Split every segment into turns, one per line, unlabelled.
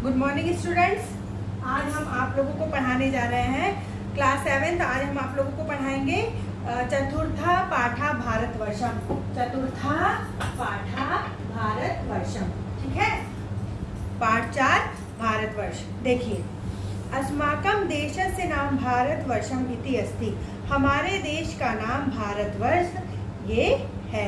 Good morning students. आज हम आप लोगों को पढ़ाने जा रहे हैं क्लास 7। आज हम आप लोगों को पढ़ाएंगे चतुर्था पाठा भारतवर्षम। चतुर्था पाठा भारतवर्षम, ठीक है। पाठ 4 भारतवर्ष। देखिए, अस्माकं देशस्य नाम भारतवर्षम इति अस्ति। हमारे देश का नाम भारतवर्ष ये है।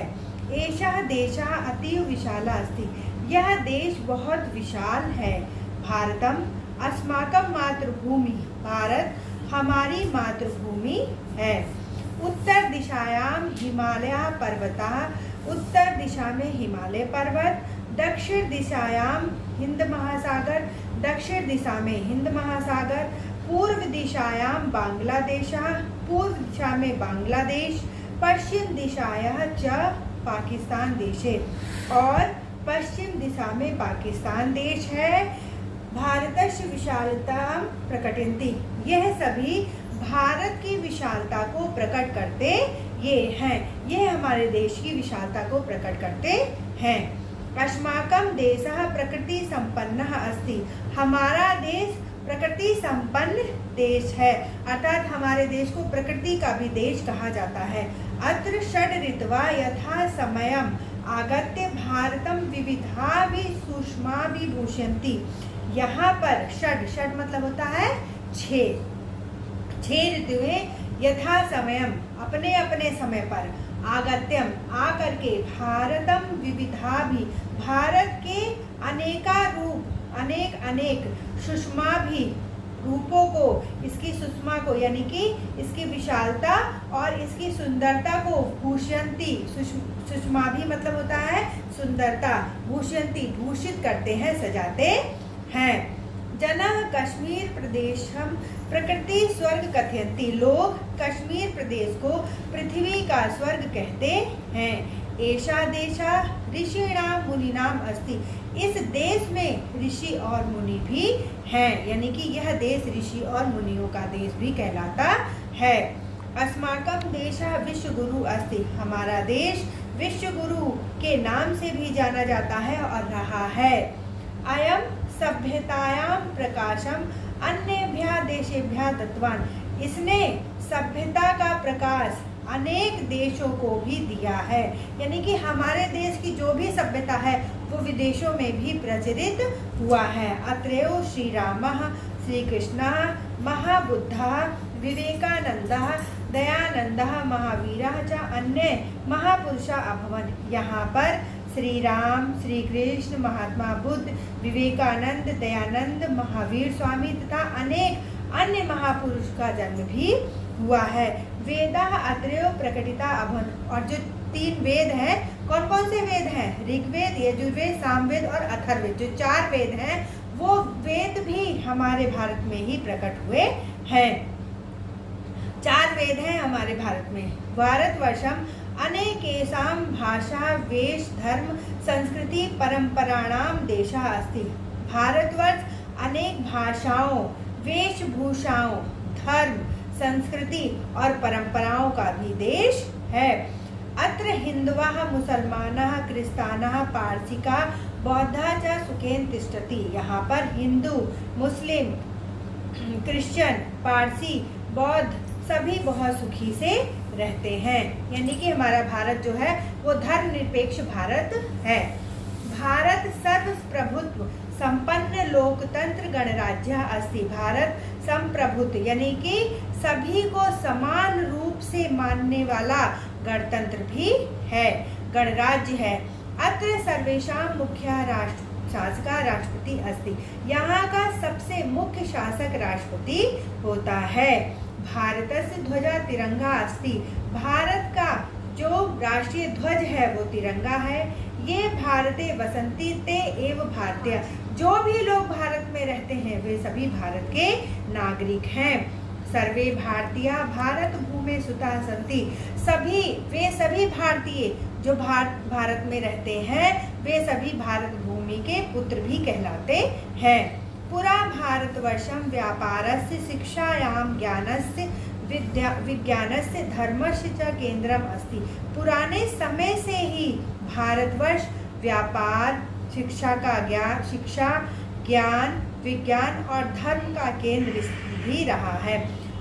एषः देशः अतीव विशालः अस्ति। यह देश बहुत विशाल है। भारतम अस्माकं मातृभूमि। भारत हमारी मातृभूमि है। उत्तर दिशायाम हिमालय पर्वतः। उत्तर दिशा में हिमालय पर्वत। दक्षिण दिशायाम हिंद महासागर। दक्षिण दिशा में हिंद महासागर। पूर्व दिशायाम बांग्लादेश। पूर्व दिशा में बांग्लादेश। पश्चिम दिशायां च पाकिस्तान देशे। और पश्चिम दिशा में पाकिस्तान देश है। भारतस्य विशालता प्रकटयन्ति। यह सभी भारत की विशालता को प्रकट करते ये हैं। यह हमारे देश की विशालता को प्रकट करते हैं। अस्माकं देशः प्रकृति संपन्नः अस्ति। हमारा देश प्रकृति संपन्न देश है, अर्थात हमारे देश को प्रकृति का भी देश कहा जाता है। अत्र षड् ऋतवः यथा समयम् आगत्य भारतम विविधाभि सूक्ष्माभि भूषयन्ति। यहाँ पर षड मतलब होता है 6 ऋतुएं यथा समयम अपने अपने समय पर आगत्यम आकर के भारतम विविधाभि भारत के अनेका रूप अनेक सुषमा भी रूपों को, इसकी सुषमा को यानी कि इसकी विशालता और इसकी सुंदरता को भूषयन्ति। सुषमा भी मतलब होता है सुंदरता। भूषयन्ति भूषित करते हैं, सजाते हैं। जनः कश्मीर प्रदेशम प्रकृति स्वर्ग कथयन्ति। लोग कश्मीर प्रदेश को पृथ्वी का स्वर्ग कहते हैं। एषा देशा ऋषीणाम मुनीनाम अस्ति। इस देश में ऋषि और मुनि भी हैं, यानी कि यह देश ऋषि और मुनियों का देश भी कहलाता है। अस्माकं देशः विश्वगुरु अस्ति। हमारा देश विश्वगुरु के नाम से भी जाना जाता है और रहा है। अयम सभ्यतायां प्रकाशम अन्येभ्यः देशेभ्यः दत्तवान्। इसने सभ्यता का प्रकाश अनेक देशों को भी दिया है, यानी कि हमारे देश की जो भी सभ्यता है वो विदेशों में भी प्रचलित हुआ है। अत्रयो श्री रामः श्री कृष्णः महाबुद्धः विवेकानंदः दयानंदः महावीरः च अन्य महापुरुषा अभवन्। यहाँ पर श्री राम, श्री कृष्ण, महात्मा बुद्ध, विवेकानंद, दयानंद, महावीर स्वामी तथा अनेक अन्य महापुरुष का जन्म भी हुआ है। वेदाः अत्रयो प्रकटिता अभवन्। और जो 3 वेद हैं, कौन कौन से वेद हैं? ऋग्वेद, यजुर्वेद, सामवेद और अथर्ववेद। जो 4 वेद हैं वो वेद भी हमारे भारत में ही प्रकट हुए हैं। 4 वेद हैं हमारे भारत में। भारतवर्षम अनेकेषां भाषा वेश धर्म संस्कृति परंपराणाम देशः अस्ति। भारतवर्ष अनेक भाषाओं, वेशभूषाओं, धर्म, संस्कृति और परंपराओं का भी देश है। अत्र हिंदवः मुसलमानः क्रिस्तानः पारसिका बौद्धः च सुखेन तिष्ठति। यहाँ पर हिंदू, मुस्लिम, क्रिश्चियन, पारसी, बौद्ध सभी बहुत सुखी से रहते हैं, यानी कि हमारा भारत जो है वो धर्मनिरपेक्ष भारत है। भारत सर्वप्रभुत्व संपन्न लोकतंत्र गणराज्य अस्ति। भारत संप्रभुत्व यानी कि सभी को समान रूप से मानने वाला गणतंत्र भी है, गणराज्य है। अत्र सर्वेषां मुख्य शासक राष्ट्रपति अस्ति। यहाँ का सबसे मुख्य शासक राष्ट्रपति होता है। भारतस्य ध्वजा तिरंगा अस्ति। भारत का जो राष्ट्रीय ध्वज है वो तिरंगा है। ये भारते वसंती ते एव भारतीय। जो भी लोग भारत में रहते हैं वे सभी भारत के नागरिक हैं। सर्वे भारतीय भारत भूमि सुता सन्ति। वे सभी भारतीय जो भारत में रहते हैं वे सभी भारत भूमि के पुत्र भी कहलाते हैं। पुरा भारतवर्षं व्यापारस्य शिक्षायां ज्ञानस्य विज्ञानस्य धर्मस्य च केंद्रम अस्ति। पुराने समय से ही भारतवर्ष व्यापार, शिक्षा, ज्ञान, विज्ञान और धर्म का केंद्र भी रहा है।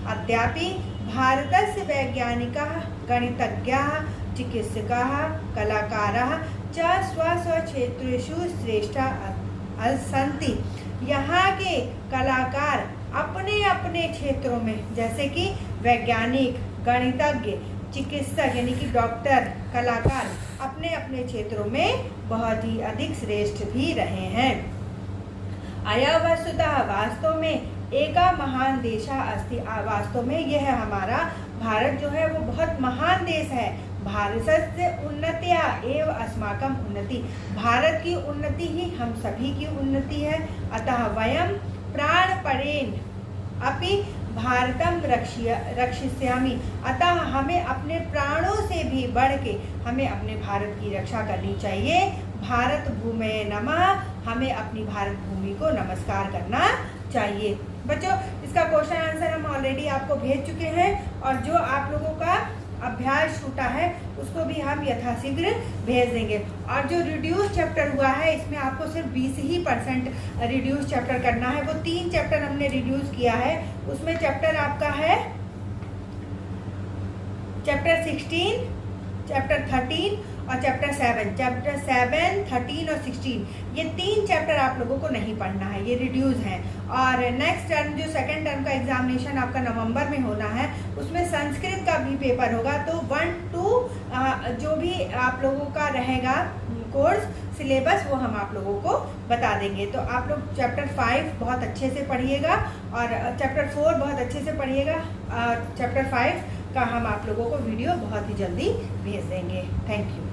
अद्यापि भारतस्य वैज्ञानिकाः, गणितज्ञाः, चिकित्सकाः, कलाकाराः च स्वस्वक्षेत्रेषु श्रेष्ठाः सन्ति। यहाँ के कलाकार अपने अपने क्षेत्रों में, जैसे कि वैज्ञानिक, गणितज्ञ, चिकित्सक यानी कि डॉक्टर, कलाकार अपने अपने क्षेत्रों में बहुत ही अधिक श्रेष्ठ भी रहे हैं। अयं वस्तुतः वास्तव में एका महान देशः अस्ति। वास्तव में यह हमारा भारत जो है वो बहुत महान देश है। भारतस्य उन्नत्या एव अस्माकं उन्नति। भारत की उन्नति ही हम सभी की उन्नति है। अतः वयं प्राणपणेन अपि भारतम रक्षिष्यामि। अतः हमें अपने प्राणों से भी बढ़ के हमें अपने भारत की रक्षा करनी चाहिए। भारत भूमये नमः। हमें अपनी भारत भूमि को नमस्कार करना चाहिए। बच्चों, इसका क्वेश्चन आंसर हम ऑलरेडी आपको भेज चुके हैं और जो आप लोगों का अभ्यास छूटा है उसको भी हम यथाशीघ्र भेज देंगे। और जो रिड्यूस चैप्टर हुआ है इसमें आपको सिर्फ 20% रिड्यूस चैप्टर करना है। वो 3 चैप्टर हमने रिड्यूस किया है। उसमें चैप्टर आपका है चैप्टर 16, चैप्टर 13 और चैप्टर 7। चैप्टर 7, 13 और 16 ये 3 चैप्टर आप लोगों को नहीं पढ़ना है, ये रिड्यूस हैं। और नेक्स्ट टर्म जो सेकंड टर्म का एग्जामिनेशन आपका नवंबर में होना है उसमें संस्कृत का भी पेपर होगा। तो 1 to जो भी आप लोगों का रहेगा कोर्स सिलेबस वो हम आप लोगों को बता देंगे। तो आप लोग चैप्टर 5 बहुत अच्छे से पढ़िएगा और चैप्टर 4 बहुत अच्छे से पढ़िएगा। चैप्टर 5 का हम आप लोगों को वीडियो बहुत ही जल्दी भेज देंगे। Thank you.